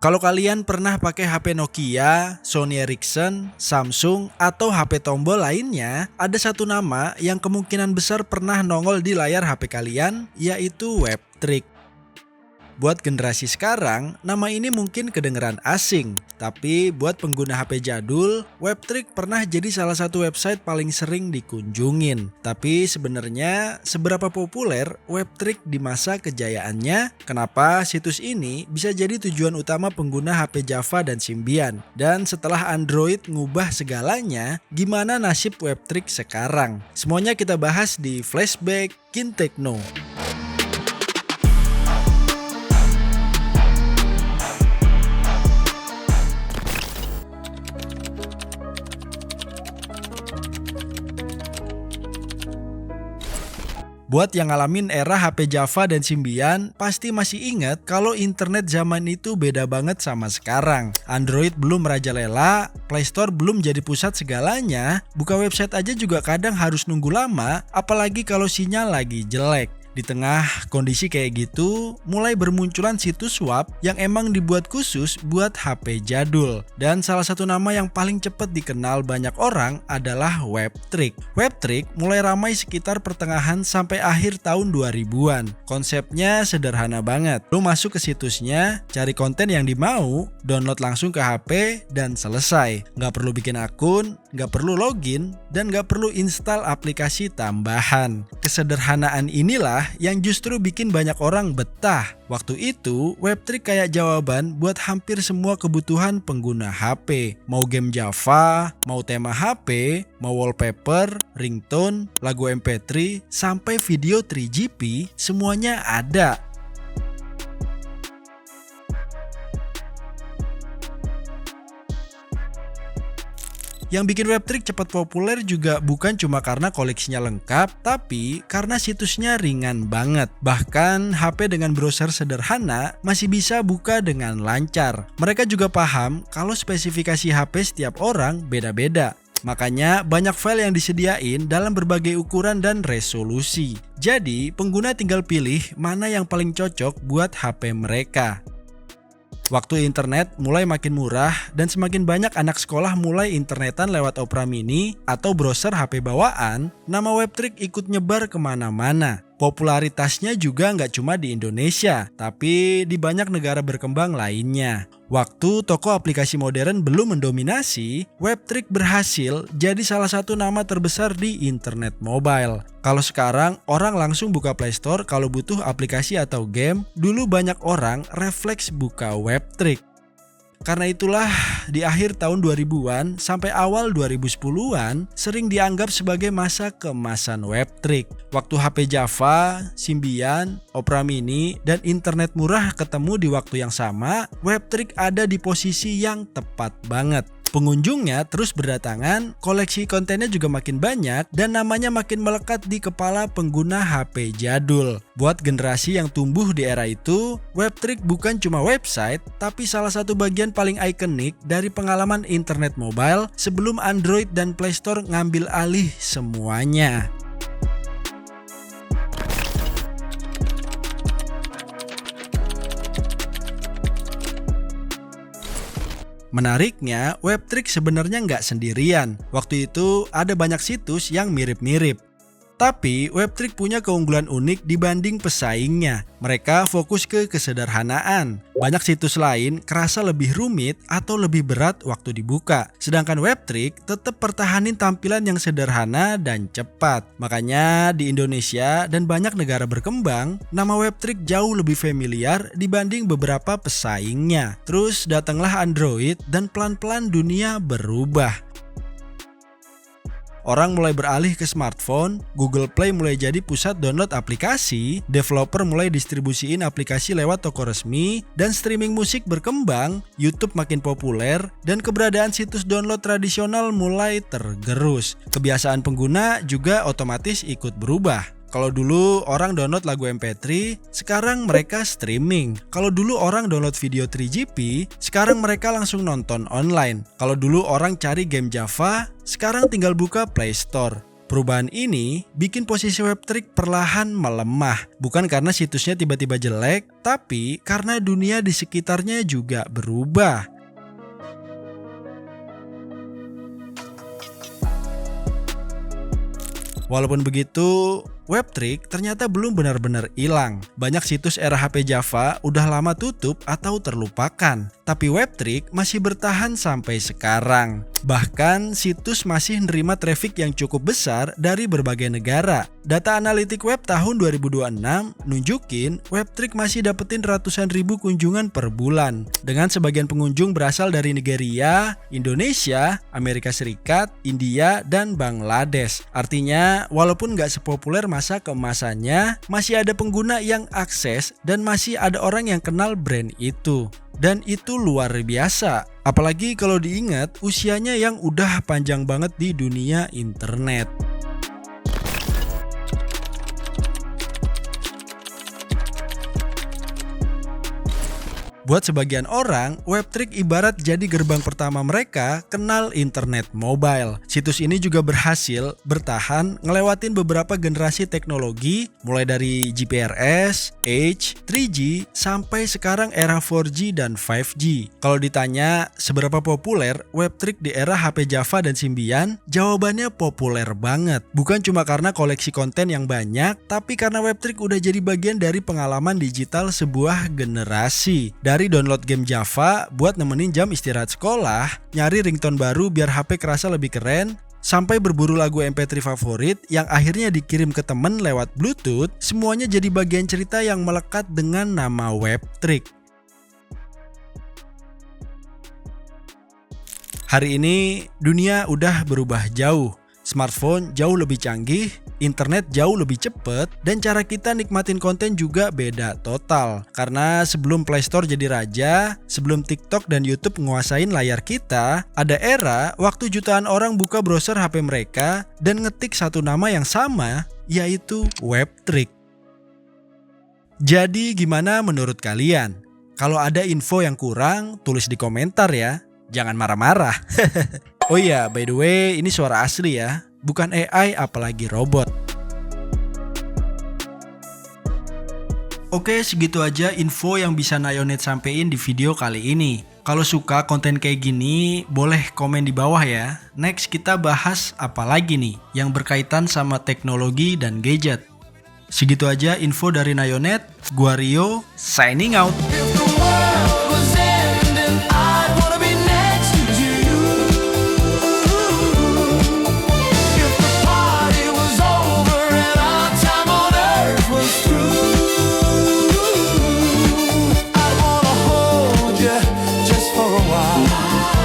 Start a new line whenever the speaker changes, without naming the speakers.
Kalau kalian pernah pakai HP Nokia, Sony Ericsson, Samsung, atau HP tombol lainnya, ada satu nama yang kemungkinan besar pernah nongol di layar HP kalian, yaitu Webtrick. Buat generasi sekarang, nama ini mungkin kedengeran asing. Tapi buat pengguna HP jadul, Webtrick pernah jadi salah satu website paling sering dikunjungin. Tapi sebenarnya seberapa populer Webtrick di masa kejayaannya? Kenapa situs ini bisa jadi tujuan utama pengguna HP Java dan Symbian? Dan setelah Android ngubah segalanya, gimana nasib Webtrick sekarang? Semuanya kita bahas di Flashback Kintekno. Buat yang ngalamin era HP Java dan Symbian, pasti masih ingat kalau internet zaman itu beda banget sama sekarang. Android belum merajalela, Play Store belum jadi pusat segalanya, buka website aja juga kadang harus nunggu lama, apalagi kalau sinyal lagi jelek. Di tengah kondisi kayak gitu, mulai bermunculan situs web yang emang dibuat khusus buat HP jadul. Dan salah satu nama yang paling cepat dikenal banyak orang adalah Webtrick. Webtrick mulai ramai sekitar pertengahan sampai akhir tahun 2000-an. Konsepnya sederhana banget. Lo masuk ke situsnya, cari konten yang dimau, download langsung ke HP, dan selesai. Nggak perlu bikin akun, nggak perlu login, dan nggak perlu install aplikasi tambahan. Kesederhanaan inilah yang justru bikin banyak orang betah. Waktu itu, Webtrick kayak jawaban buat hampir semua kebutuhan pengguna HP. Mau game Java, mau tema HP, mau wallpaper, ringtone, lagu MP3, sampai video 3GP, semuanya ada. Yang bikin Webtrick cepat populer juga bukan cuma karena koleksinya lengkap, tapi karena situsnya ringan banget. Bahkan HP dengan browser sederhana masih bisa buka dengan lancar. Mereka juga paham kalau spesifikasi HP setiap orang beda-beda. Makanya banyak file yang disediain dalam berbagai ukuran dan resolusi. Jadi pengguna tinggal pilih mana yang paling cocok buat HP mereka. Waktu internet mulai makin murah dan semakin banyak anak sekolah mulai internetan lewat Opera Mini atau browser HP bawaan, nama Webtrick ikut nyebar kemana-mana. Popularitasnya juga nggak cuma di Indonesia, tapi di banyak negara berkembang lainnya. Waktu toko aplikasi modern belum mendominasi, Webtrick berhasil jadi salah satu nama terbesar di internet mobile. Kalau sekarang orang langsung buka Play Store kalau butuh aplikasi atau game, dulu banyak orang refleks buka Webtrick. Karena itulah di akhir tahun 2000-an sampai awal 2010-an sering dianggap sebagai masa keemasan Webtrick. Waktu HP Java, Symbian, Opera Mini, dan internet murah ketemu di waktu yang sama, Webtrick ada di posisi yang tepat banget. Pengunjungnya terus berdatangan, koleksi kontennya juga makin banyak, dan namanya makin melekat di kepala pengguna HP jadul. Buat generasi yang tumbuh di era itu, Webtrick bukan cuma website, tapi salah satu bagian paling ikonik dari pengalaman internet mobile sebelum Android dan Play Store ngambil alih semuanya. Menariknya, Webtrick sebenarnya nggak sendirian. Waktu itu ada banyak situs yang mirip-mirip. Tapi Webtrick punya keunggulan unik dibanding pesaingnya. Mereka fokus ke kesederhanaan. Banyak situs lain kerasa lebih rumit atau lebih berat waktu dibuka. Sedangkan Webtrick tetap pertahanin tampilan yang sederhana dan cepat. Makanya di Indonesia dan banyak negara berkembang, nama Webtrick jauh lebih familiar dibanding beberapa pesaingnya. Terus datanglah Android dan pelan-pelan dunia berubah. Orang mulai beralih ke smartphone, Google Play mulai jadi pusat download aplikasi, developer mulai distribusiin aplikasi lewat toko resmi, dan streaming musik berkembang, YouTube makin populer, dan keberadaan situs download tradisional mulai tergerus. Kebiasaan pengguna juga otomatis ikut berubah. Kalau dulu orang download lagu MP3, sekarang mereka streaming. Kalau dulu orang download video 3GP, sekarang mereka langsung nonton online. Kalau dulu orang cari game Java, sekarang tinggal buka Play Store. Perubahan ini bikin posisi Web3 perlahan melemah, bukan karena situsnya tiba-tiba jelek, tapi karena dunia di sekitarnya juga berubah. Walaupun begitu, Web3 ternyata belum benar-benar hilang. Banyak situs era HP Java udah lama tutup atau terlupakan. Tapi Web3 masih bertahan sampai sekarang. Bahkan situs masih nerima traffic yang cukup besar dari berbagai negara. Data analitik web tahun 2026 nunjukin Web3 masih dapetin ratusan ribu kunjungan per bulan. Dengan sebagian pengunjung berasal dari Nigeria, Indonesia, Amerika Serikat, India, dan Bangladesh. Artinya, walaupun nggak sepopuler masa keemasannya, masih ada pengguna yang akses dan masih ada orang yang kenal brand itu. Dan itu luar biasa, apalagi kalau diingat usianya yang udah panjang banget di dunia internet. Buat sebagian orang, Web3 ibarat jadi gerbang pertama mereka kenal internet mobile. Situs ini juga berhasil bertahan ngelewatin beberapa generasi teknologi, mulai dari GPRS, Edge, 3G, sampai sekarang era 4G dan 5G. Kalau ditanya seberapa populer Web3 di era HP Java dan Symbian, jawabannya populer banget. Bukan cuma karena koleksi konten yang banyak, tapi karena Web3 udah jadi bagian dari pengalaman digital sebuah generasi. Dari download game Java buat nemenin jam istirahat sekolah, nyari ringtone baru biar HP kerasa lebih keren, sampai berburu lagu MP3 favorit yang akhirnya dikirim ke temen lewat Bluetooth, semuanya jadi bagian cerita yang melekat dengan nama Web3. Hari ini dunia udah berubah jauh. Smartphone jauh lebih canggih, internet jauh lebih cepet, dan cara kita nikmatin konten juga beda total. Karena sebelum Play Store jadi raja, sebelum TikTok dan YouTube nguasain layar kita, ada era waktu jutaan orang buka browser HP mereka dan ngetik satu nama yang sama, yaitu Web3. Jadi gimana menurut kalian? Kalau ada info yang kurang, tulis di komentar ya. Jangan marah-marah. Oh iya, by the way, ini suara asli ya, bukan AI apalagi robot. Oke, segitu aja info yang bisa Nayonet sampein di video kali ini. Kalau suka konten kayak gini, boleh komen di bawah ya. Next kita bahas apa lagi nih yang berkaitan sama teknologi dan gadget. Segitu aja info dari Nayonet. Gua Rio, signing out.
For a while